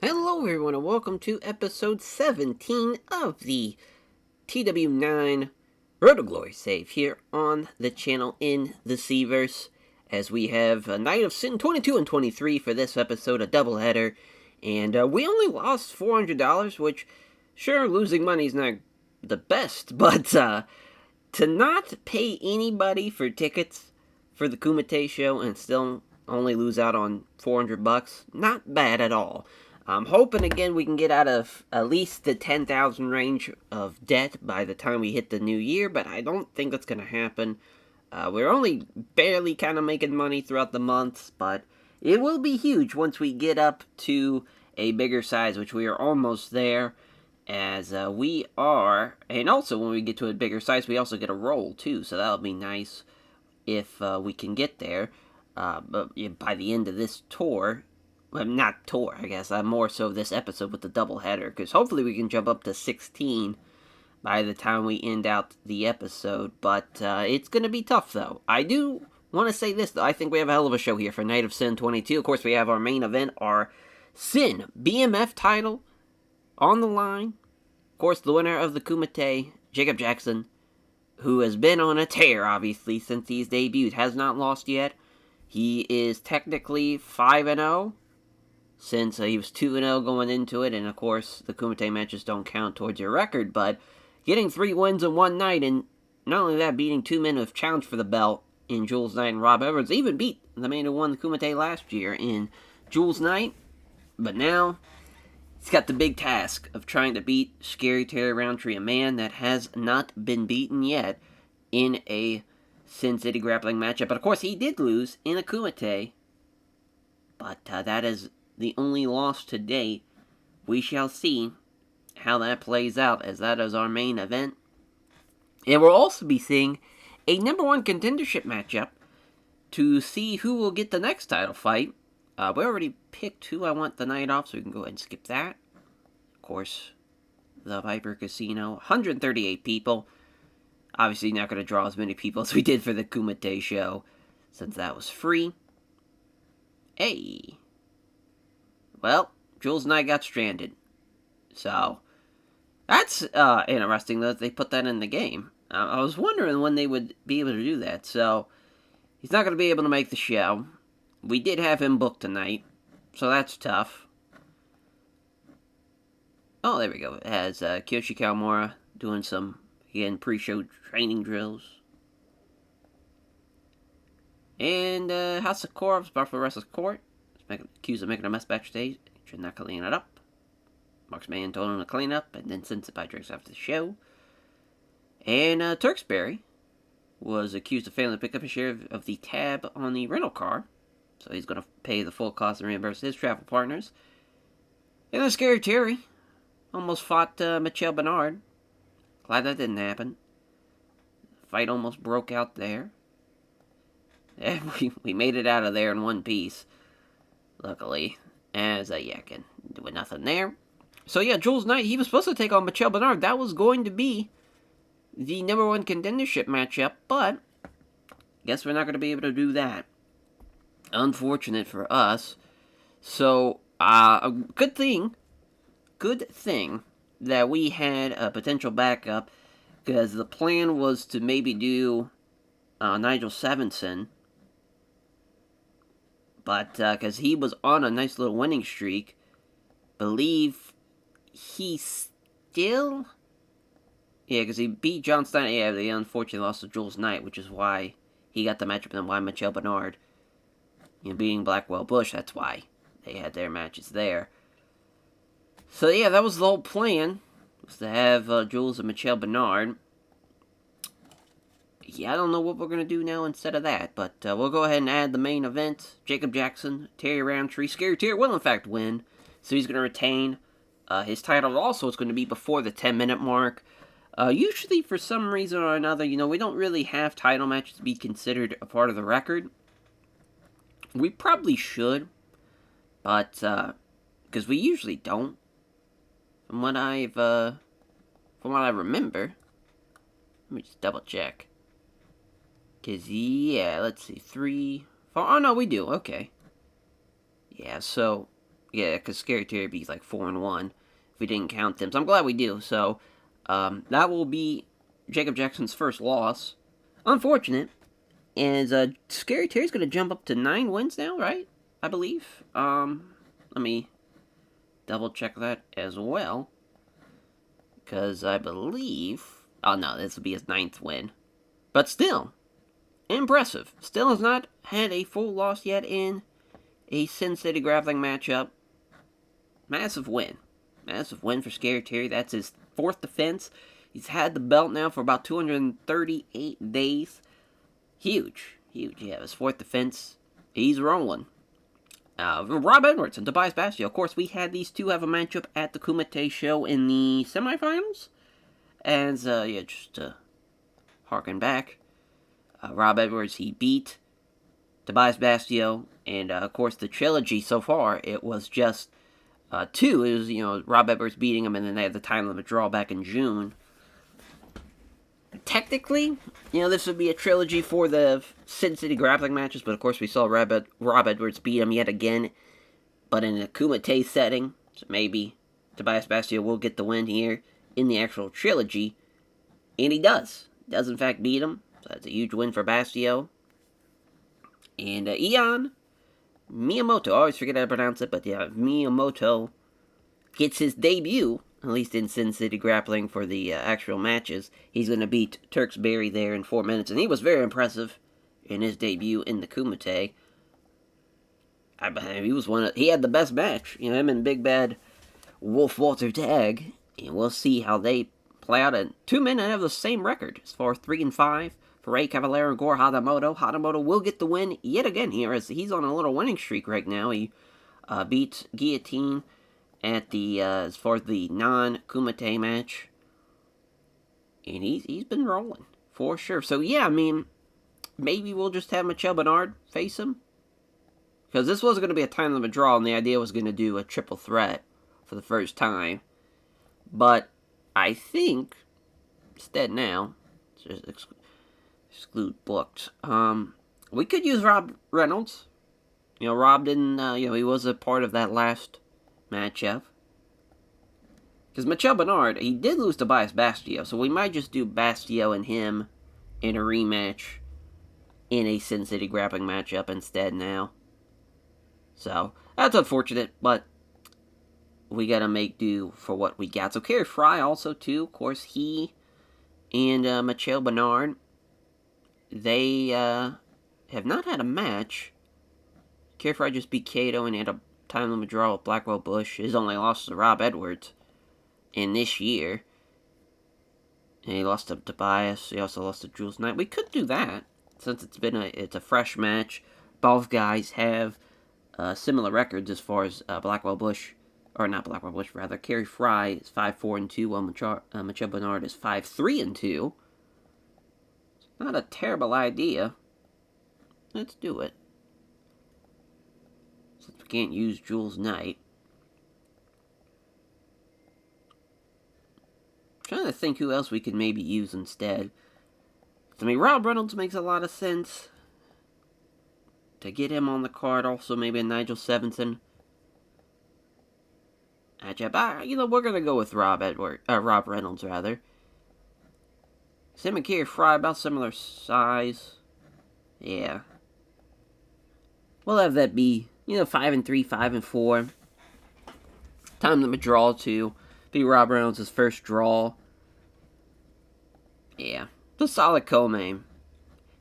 Hello, everyone, and welcome to episode 17 of the TW9 Road to Glory save here on the channel in the Seaverse. As we have Night of Sin 22 and 23 for this episode, a doubleheader. And we only lost $400, which, sure, losing money is not the best, but to not pay anybody for tickets for the Kumite show and still only lose out on $400, not bad at all. I'm hoping again we can get out of at least the 10,000 range of debt by the time we hit the new year, but I don't think that's going to happen. We're only barely kind of making money throughout the months, but it will be huge once we get up to a bigger size, which we are almost there, as we are. And also, when we get to a bigger size, we also get a roll, too, so that'll be nice if we can get there. But by the end of this tour, well, not tour, I guess, more so this episode with the doubleheader, because hopefully we can jump up to 16 by the time we end out the episode, but it's going to be tough, though. I do want to say this, though. I think we have a hell of a show here for Night of Sin 22. Of course, we have our main event, our Sin BMF title on the line. Of course, the winner of the Kumite, Jacob Jackson, who has been on a tear, obviously, since he's debuted, has not lost yet. He is technically 5-0. Since he was 2-0 going into it, and of course, the Kumite matches don't count towards your record, but getting 3 wins in one night, and not only that, beating 2 men who have challenged for the belt in Jules Knight and Rob Evans, even beat the man who won the Kumite last year in Jules Knight, but now he's got the big task of trying to beat Scary Terry Roundtree, a man that has not been beaten yet in a Sin City grappling matchup. But of course, he did lose in a Kumite, but that is the only loss to date. We shall see how that plays out, as that is our main event. And we'll also be seeing a number one contendership matchup to see who will get the next title fight. We already picked who I want the night off, so we can go ahead and skip that. Of course, the Viper Casino, 138 people. Obviously not going to draw as many people as we did for the Kumite show, since that was free. Hey! Well, Jules and I got stranded. So, that's interesting that they put that in the game. I was wondering when they would be able to do that. So, he's not going to be able to make the show. We did have him booked tonight, so that's tough. Oh, there we go. It has Kiyoshi Kawamura doing some, again, pre-show training drills. And House of Korv's Buffalo Wrestler's Court. Accused of making a mess backstage and not cleaning it up. Mark's man told him to clean up, and then sent it by drinks after the show. And Turksbury was accused of failing to pick up a share of the tab on the rental car, so he's going to pay the full cost and reimburse his travel partners. And then Scary Terry almost fought Michelle Bernard. Glad that didn't happen. The fight almost broke out there. And we made it out of there in one piece. Luckily, as again, doing nothing there. So yeah, Jules Knight, he was supposed to take on Michelle Bernard. That was going to be the number one contendership matchup, but guess we're not going to be able to do that. Unfortunate for us. So, a good thing that we had a potential backup, because the plan was to maybe do Nigel Savinson. But, because he was on a nice little winning streak, believe he still... Yeah, because he beat John Steiner. Yeah, they unfortunately lost to Jules Knight, which is why he got the matchup, and why Michelle Bernard, beating Blackwell Bush, that's why they had their matches there. So, yeah, that was the whole plan, was to have Jules and Michelle Bernard. Yeah, I don't know what we're going to do now instead of that, but we'll go ahead and add the main event. Jacob Jackson, Terry Roundtree. Scary Terry will, in fact, win, so he's going to retain his title. Also, it's going to be before the 10-minute mark. Usually, for some reason or another, we don't really have title matches to be considered a part of the record. We probably should, but, because we usually don't. From what I remember, let me just double check. Because, yeah, let's see, 3, 4, oh, no, we do, okay. Yeah, so, Yeah, because Scary Terry would be like 4-1 if we didn't count them. So I'm glad we do. So that will be Jacob Jackson's first loss. Unfortunate. And Scary Terry's going to jump up to 9 wins now, right? I believe. Let me double check that as well. Because I believe... Oh, no, this will be his 9th win. But still, impressive. Still has not had a full loss yet in a Sin City grappling matchup. Massive win. Massive win for Scary Terry. That's his 4th defense. He's had the belt now for about 238 days. Huge. Huge. Yeah, his 4th defense. He's rolling. Rob Edwards and Tobias Bastio. Of course, we had these two have a matchup at the Kumite show in the semifinals. And, yeah, just to harken back, Rob Edwards, he beat Tobias Bastio. And, of course, the trilogy so far, it was just 2. It was, Rob Edwards beating him, and then they had the time limit draw back in June. Technically, this would be a trilogy for the Sin City grappling matches, but of course we saw Rob Edwards beat him yet again, but in a Kumite setting, so maybe Tobias Bastio will get the win here in the actual trilogy, and he does. Does in fact beat him, so that's a huge win for Bastio. And Ion Miyamoto, I always forget how to pronounce it, but yeah, Miyamoto gets his debut, at least in Sin City Grappling for the actual matches. He's going to beat Turks Berry there in 4 minutes, and he was very impressive in his debut in the Kumite. He had the best match, him and Big Bad Wolf Walter Tag, and we'll see how they play out. And 2 men have the same record as far as 3-5 for Ray Cavallero and Gore Hadamoto. Hadamoto will get the win yet again here, as he's on a little winning streak right now. He beats Guillotine at the as far as the non-Kumite match, and he's been rolling for sure. So yeah, maybe we'll just have Michel Bernard face him, because this wasn't going to be a time limit draw, and the idea was going to do a triple threat for the first time. But I think instead now, just exclude booked. We could use Rob Reynolds. Rob didn't. He was a part of that last matchup. Because Michel Bernard, he did lose to Tobias Bastio, so we might just do Bastio and him in a rematch in a Sin City grappling matchup instead now. So, that's unfortunate, but we gotta make do for what we got. So, Kerry Fry also, too. Of course, he and Michel Bernard, they have not had a match. Kerry Fry just beat Kato and had a time limit draw with Blackwell Bush. His only loss to Rob Edwards in this year. And he lost to Tobias. He also lost to Jules Knight. We could do that, since it's a fresh match. Both guys have similar records as far as Blackwell Bush, or not Blackwell Bush, rather. Kerry Fry is 5-4-2, while Michel Bernard is 5-3-2. Not a terrible idea. Let's do it. Since we can't use Jules Knight. I'm trying to think who else we could maybe use instead. Rob Reynolds makes a lot of sense. To get him on the card, also maybe a Nigel Sevenson. We're going to go with Rob Reynolds, rather. Sam and Kerry Fry, about similar size. Yeah. We'll have that be, 5-3, 5-4. Time limit draw to be Rob Reynolds' first draw. Yeah. It's a solid co-main.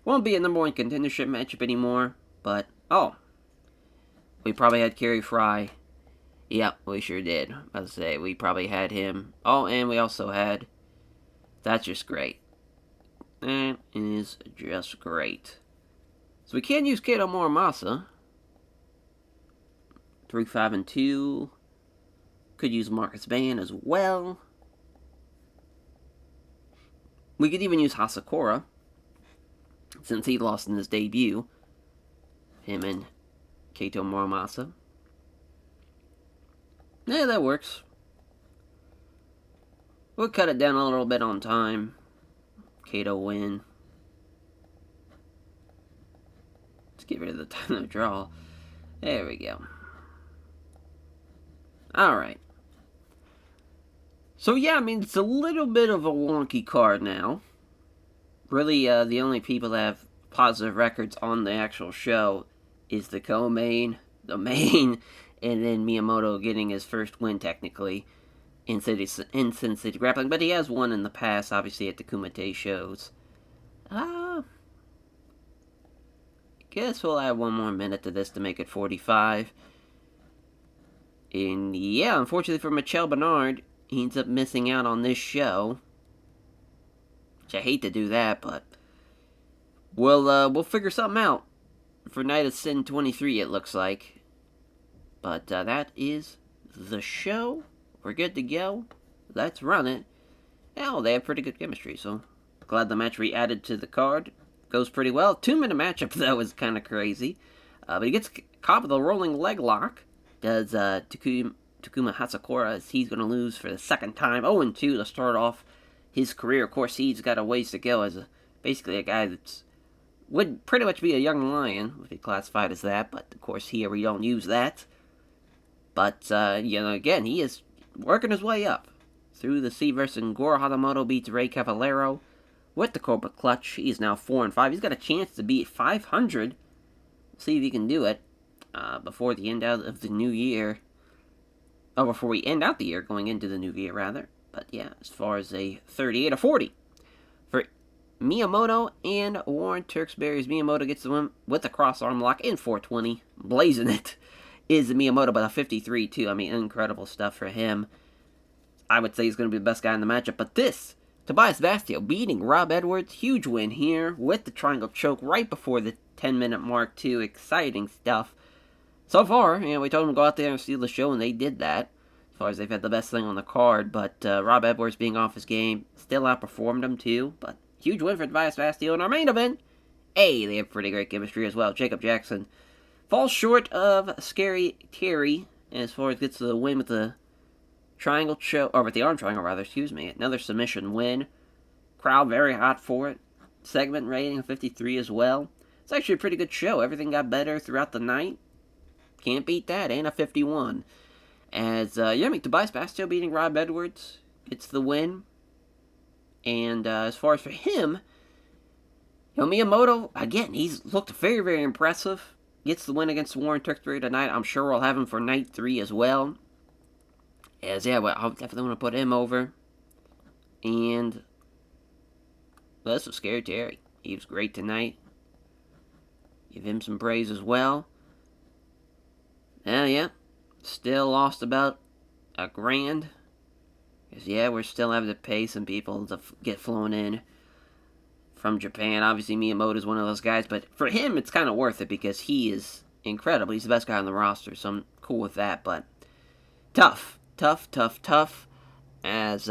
Won't be a number 1 contendership matchup anymore, but, we probably had Kerry Fry. Yep, we sure did. I was say, we probably had him. Oh, and we also had, that's just great. That is just great. So we can use Kato Morimasa. 3-5-2. Could use Marcus Ban as well. We could even use Hasakura, since he lost in his debut. Him and Kato Morimasa. Yeah, that works. We'll cut it down a little bit on time. Kato win. Let's get rid of the time of draw. There we go. Alright. So yeah, I mean, it's a little bit of a wonky card now. Really, the only people that have positive records on the actual show is the co-main, the main, and then Miyamoto getting his first win, technically, in Sin City Grappling. But he has won in the past, obviously, at the Kumite shows. Guess we'll add one more minute to this to make it 45. And yeah, unfortunately for Michel Bernard, he ends up missing out on this show. Which I hate to do that, but we'll figure something out for Night of Sin 23, it looks like. But that is the show. We're good to go. Let's run it. Oh, they have pretty good chemistry, so glad the match we added to the card goes pretty well. 2-minute matchup, though, is kind of crazy. But he gets caught with a rolling leg lock. Does Takuma Hatsakura, as he's going to lose for the second time. 0-2 to start off his career. Of course, he's got a ways to go as basically a guy that's would pretty much be a young lion, if he classified as that. But, of course, here we don't use that. But, again, he is working his way up through the C-verse, and Goro Hatamoto beats Ray Cavallero with the Cobra Clutch. He's now 4-5. He's got a chance to beat 500. We'll see if he can do it before the end out of the new year. Oh, before we end out the year, going into the new year, rather. But yeah, as far as a 38 or 40 for Miyamoto and Warren Turksbury's. Miyamoto gets the win with the cross arm lock in 420. Blazing it is Miyamoto by a 53 too. I mean, incredible stuff for him. I would say he's going to be the best guy in the matchup. But this, Tobias Vastio beating Rob Edwards. Huge win here with the triangle choke right before the 10-minute mark too. Exciting stuff. So far, we told them to go out there and steal the show, and they did that. As far as they've had the best thing on the card. But Rob Edwards being off his game still outperformed him too. But huge win for Tobias Vastio in our main event. They have pretty great chemistry as well. Jacob Jackson falls short of Scary Terry as far as gets the win with the triangle choke, or with the arm triangle rather, excuse me. Another submission win. Crowd very hot for it. Segment rating of 53 as well. It's actually a pretty good show. Everything got better throughout the night. Can't beat that. And a 51. As, Tobias Vastio beating Rob Edwards gets the win. And as far as for him, Miyamoto, again, he's looked very, very impressive. Gets the win against Warren Turksbury tonight. I'm sure we'll have him for night 3 as well. I'll definitely want to put him over. And this was Scary Terry. He was great tonight. Give him some praise as well. Still lost about $1,000. Because, we're still having to pay some people to get flown in from Japan. Obviously, Miyamoto is one of those guys. But for him, it's kind of worth it because he is incredible. He's the best guy on the roster. So I'm cool with that. But tough. As,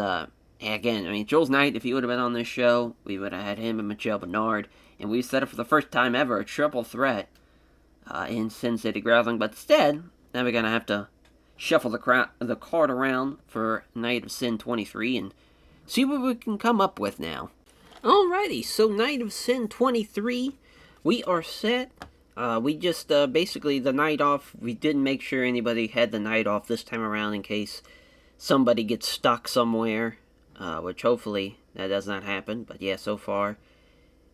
again, Jules Knight, if he would have been on this show, we would have had him and Michel Bernard. And we set up for the first time ever a triple threat in Sin City Grappling. But instead, now we're going to have to shuffle the card around for Night of Sin 23 and see what we can come up with now. Alrighty, so Night of Sin 23, we are set. We just, basically, the night off, we didn't make sure anybody had the night off this time around in case somebody gets stuck somewhere, which hopefully that does not happen. But yeah, so far,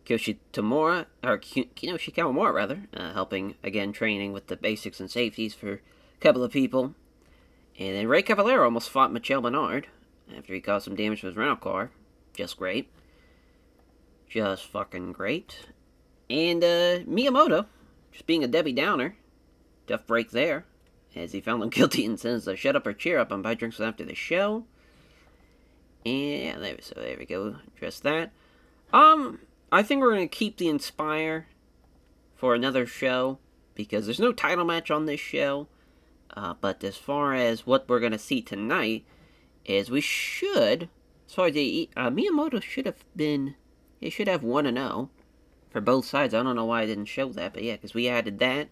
Kinoshi Kawamura, helping, again, training with the basics and safeties for a couple of people. And then Ray Cavallero almost fought Michel Bernard after he caused some damage to his rental car. Just great. Just fucking great. And Miyamoto, just being a Debbie Downer, tough break there, as he found him guilty and says, shut up or cheer up and buy drinks after the show. And there we go, address that. I think we're going to keep the Inspire for another show, because there's no title match on this show. But as far as what we're going to see tonight, is we should, as far as Miyamoto should have 1-0 for both sides. I don't know why I didn't show that, but yeah, because we added that.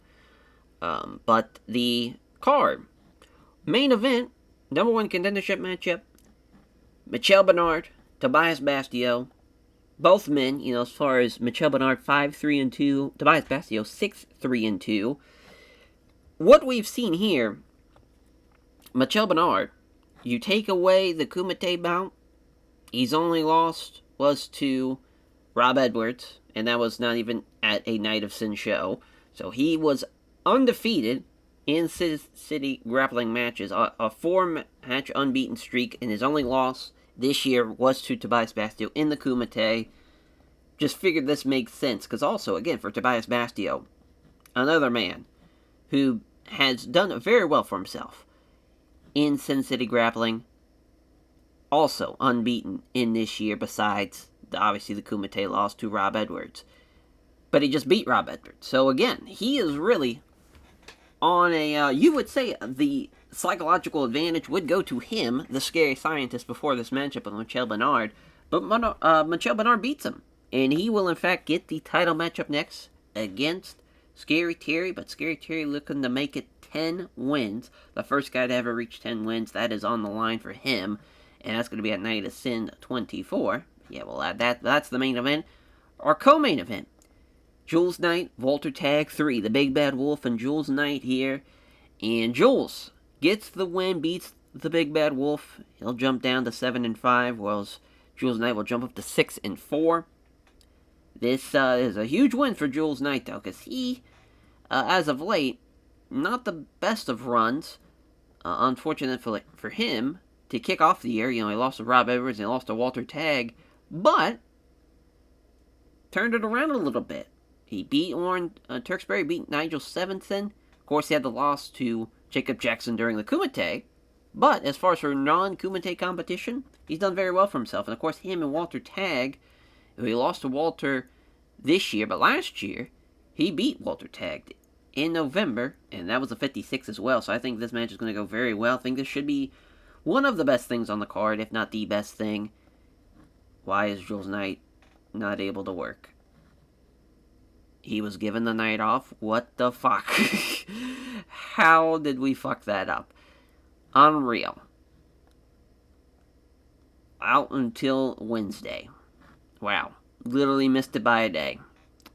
But the card, main event, number 1 contendership matchup, Michel Bernard, Tobias Vastio, both men, as far as Michel Bernard 5-3-2, Tobias Vastio 6-3-2. What we've seen here Michel Bernard, you take away the Kumite bout, he's only lost was to Rob Edwards, and that was not even at a Night of Sin show. So he was undefeated in city grappling matches, a 4-match unbeaten streak, and his only loss this year was to Tobias Bastio in the Kumite. Just figured this makes sense, because also, again, for Tobias Bastio, another man who has done very well for himself in Sin City grappling, also unbeaten in this year, besides, obviously, the Kumite loss to Rob Edwards. But he just beat Rob Edwards. So again, he is really on a, you would say the psychological advantage would go to him, the scary scientist, before this matchup with Michel Bernard. But Michel Bernard beats him. And he will, in fact, get the title matchup next against Scary Terry. But Scary Terry looking to make it 10 wins. The first guy to ever reach 10 wins. That is on the line for him. And that's going to be at Night of Sin 24. Yeah, we'll add that. That's the main event. Our co-main event. Jules Knight, Walter Tag 3. The Big Bad Wolf and Jules Knight here. And Jules gets the win, beats the Big Bad Wolf. He'll jump down to 7-5, whereas Jules Knight will jump up to 6-4. This is a huge win for Jules Knight, though, because he, as of late, not the best of runs. Unfortunate for him to kick off the year. You know, he lost to Rob Edwards and he lost to Walter Tag, but turned it around a little bit. He beat Turksbury, beat Nigel Stevenson. Of course, he had the loss to Jacob Jackson during the Kumite. But as far as for non-Kumite competition, he's done very well for himself. And of course, him and Walter Tag, he lost to Walter this year, but last year, he beat Walter Tag in November, and that was a 56 as well. So I think this match is going to go very well. I think this should be one of the best things on the card, if not the best thing. Why is Jules Knight not able to work? He was given the night off. What the fuck? How did we fuck that up? Unreal. Out until Wednesday. Wow. Literally missed it by a day.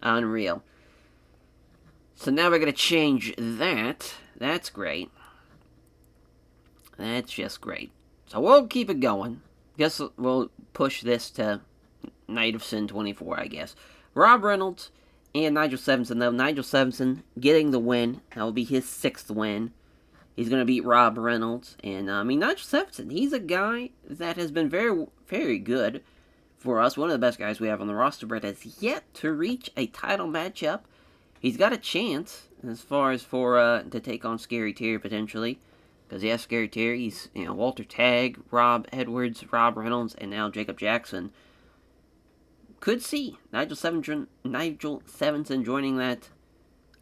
Unreal. So now we're going to change that. That's great. That's just great. So we'll keep it going. Guess we'll push this to Night of Sin 24, I guess. Rob Reynolds and Nigel Stevenson, though. Nigel Stevenson getting the win. That will be his 6th win. He's going to beat Rob Reynolds. And, Nigel Stevenson, he's a guy that has been very, very good for us. One of the best guys we have on the roster, but has yet to reach a title matchup. He's got a chance as far as for to take on Scary Terry, potentially. Because, yeah, Scary Terry, he's, Walter Tag, Rob Edwards, Rob Reynolds, and now Jacob Jackson. Could see Nigel Stevenson joining that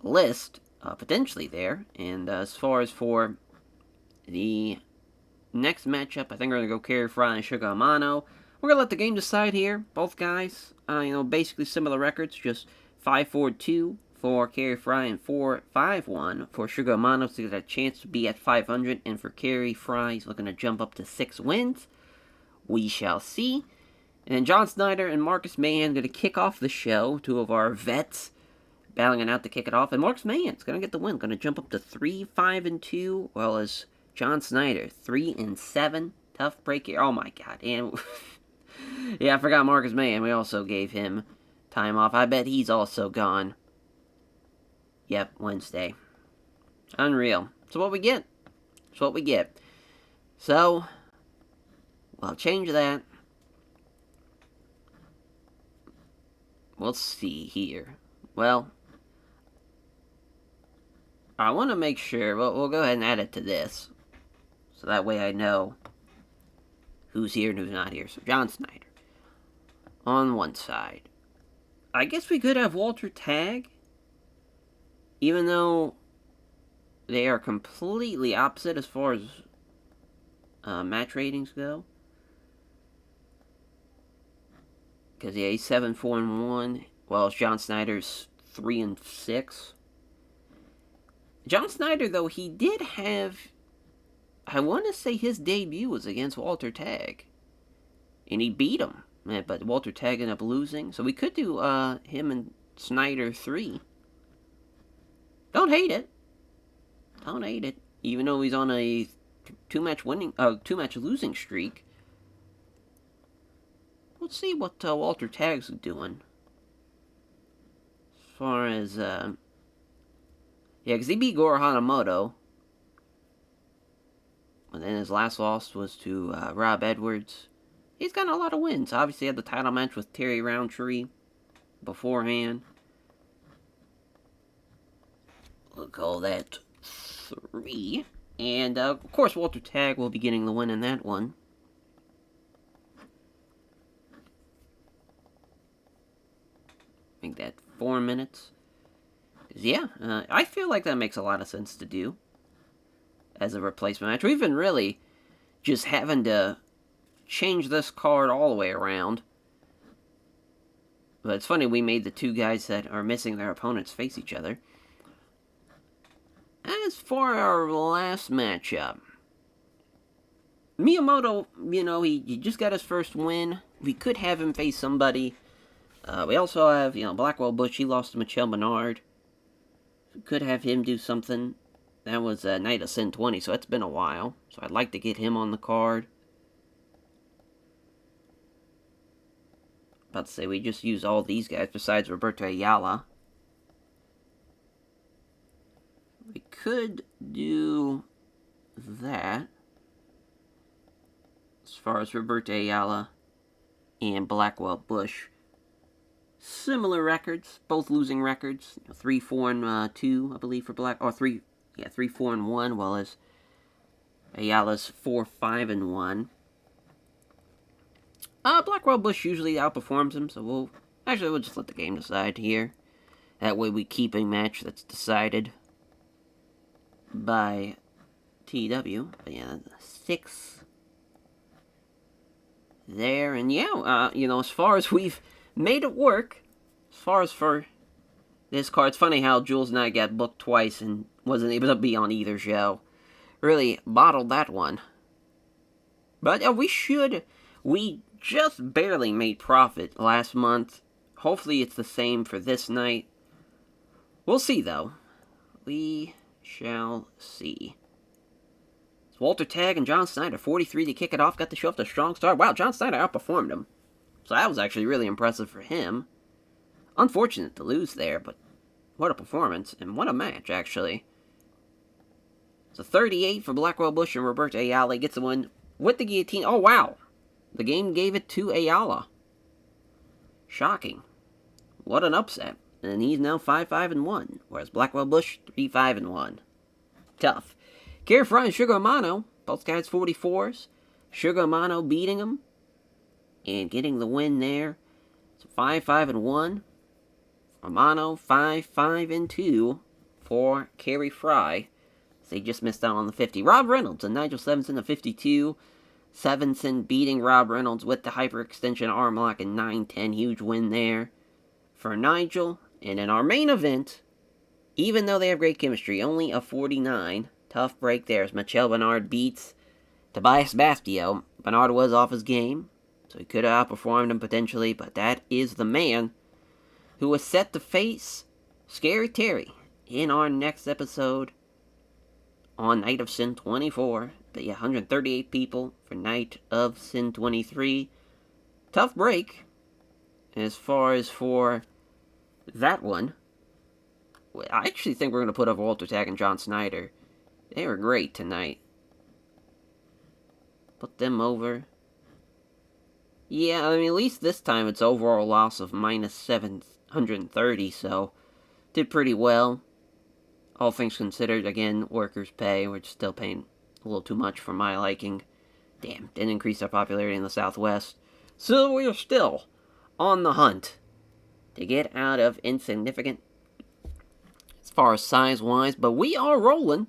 list, potentially there. And as far as for the next matchup, I think we're going to go Kerry Fry and Sugar Amano. We're going to let the game decide here. Both guys, basically similar records, just 5-4-2 for Kerry Fry and 4-5-1 for Sugar Amano, so he has a chance to be at 500. And for Kerry Fry, he's looking to jump up to 6 wins. We shall see. And John Snyder and Marcus Mahan going to kick off the show. 2 of our vets battling it out to kick it off. And Marcus Mahan's going to get the win. Going to jump up to 3-5-2. Well, as John Snyder, 3-7. Tough break here. Oh, my God. And yeah, I forgot Marcus Mahan. We also gave him time off. I bet he's also gone. Yep, Wednesday. Unreal. So what we get. That's what we get. So, I'll change that. We'll see here. Well, I want to make sure. We'll go ahead and add it to this. So that way I know who's here and who's not here. So John Snyder on one side. I guess we could have Walter Tag. Even though they are completely opposite as far as match ratings go. Because, yeah, he's 7-4-1, while John Snyder's 3-6. John Snyder, though, he did have, I want to say his debut was against Walter Tag. And he beat him. But Walter Tag ended up losing. So we could do him and Snyder 3. Don't hate it. Don't hate it. Even though he's on a two-match losing streak. Let's see what Walter Tagg's doing. As far as yeah, because he beat Goro Hanamoto, and then his last loss was to Rob Edwards. He's gotten a lot of wins. Obviously, he had the title match with Terry Roundtree beforehand. We'll call that 3. And, of course, Walter Tagg will be getting the win in that one. Make that 4 minutes. 'Cause, yeah, I feel like that makes a lot of sense to do as a replacement match. We've been really just having to change this card all the way around. But it's funny, we made the two guys that are missing their opponents face each other. As for our last matchup, Miyamoto, he just got his first win. We could have him face somebody. We also have, Blackwell Bush. He lost to Michel Bernard. We could have him do something. That was Night of Sin 20, so it's been a while. So I'd like to get him on the card. About to say, we just use all these guys besides Roberto Ayala. We could do that. As far as Roberto Ayala and Blackwell Bush. Similar records, both losing records. 3-4-2, I believe, for 3-4-1, while as Ayala's 4-5-1. Blackwell Bush usually outperforms him, so we'll just let the game decide here. That way we keep a match that's decided by TEW. But yeah, 6 there, and yeah, as far as we've made it work, as far as for this card, it's funny how Jules and I got booked twice and wasn't able to be on either show. Really bottled that one. But we just barely made profit last month. Hopefully it's the same for this night. We'll see, though. We shall see. It's Walter Tagg and John Snyder, 43 to kick it off. Got to show off the strong start. Wow, John Snyder outperformed him. So that was actually really impressive for him. Unfortunate to lose there, but what a performance. And what a match, actually. So 38 for Blackwell Bush and Roberto Ayala. Gets the win with the guillotine. Oh, wow. The game gave it to Ayala. Shocking. What an upset. And he's now 5-5-1, whereas Blackwell Bush 3-5-1. Tough. Gary Fry and Sugar Amano, both guys 44s. Sugar Amano beating him and getting the win there. So 5-5-1. Amano 5-5-2 for Kerry Fry. So they just missed out on the 50. Rob Reynolds and Nigel Sevenson at 52. Sevenson beating Rob Reynolds with the hyperextension arm lock in 9-10. Huge win there for Nigel. And in our main event, even though they have great chemistry, only a 49. Tough break there as Michel Bernard beats Tobias Bastio. Bernard was off his game, so he could have outperformed him potentially, but that is the man who was set to face Scary Terry in our next episode on Night of Sin 24. But yeah, 138 people for Night of Sin 23. Tough break as far as for that one. I actually think we're going to put over Walter Tagg and John Snyder. They were great tonight. Put them over. Yeah, I mean, at least this time it's overall loss of minus 730, so did pretty well. All things considered, again, workers' pay, we're still paying a little too much for my liking. Damn, didn't increase our popularity in the Southwest. So we are still on the hunt to get out of insignificant as far as size-wise, but we are rolling.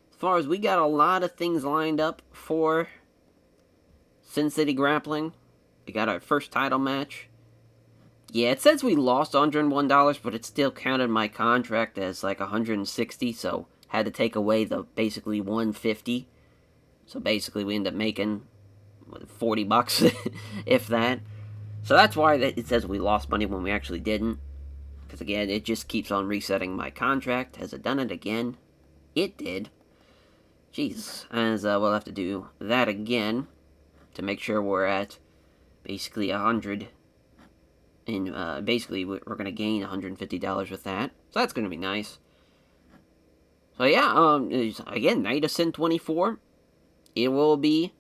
As far as we got a lot of things lined up for Sin City Grappling. We got our first title match. Yeah, it says we lost $101, but it still counted my contract as like $160, so had to take away the basically $150. So basically we end up making $40, if that. So that's why it says we lost money when we actually didn't. Because again, it just keeps on resetting my contract. Has it done it again? It did. Jeez, as we'll have to do that again to make sure we're at basically 100. And basically, we're going to gain $150 with that. So that's going to be nice. So yeah, again, Night of Sin 24. It will be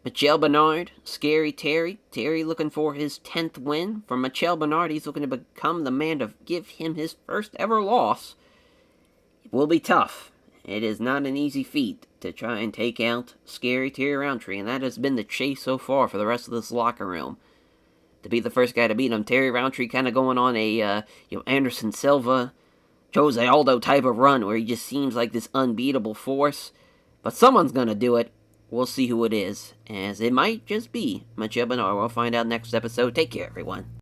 Michel Bernard, Scary Terry. Terry looking for his 10th win. For Michel Bernard, he's looking to become the man to give him his first ever loss. It will be tough. It is not an easy feat to try and take out Scary Terry Roundtree, and that has been the chase so far for the rest of this locker room. To be the first guy to beat him, Terry Roundtree kind of going on a Anderson Silva, Jose Aldo type of run where he just seems like this unbeatable force. But someone's going to do it. We'll see who it is, as it might just be Michel Bernard. We'll find out next episode. Take care, everyone.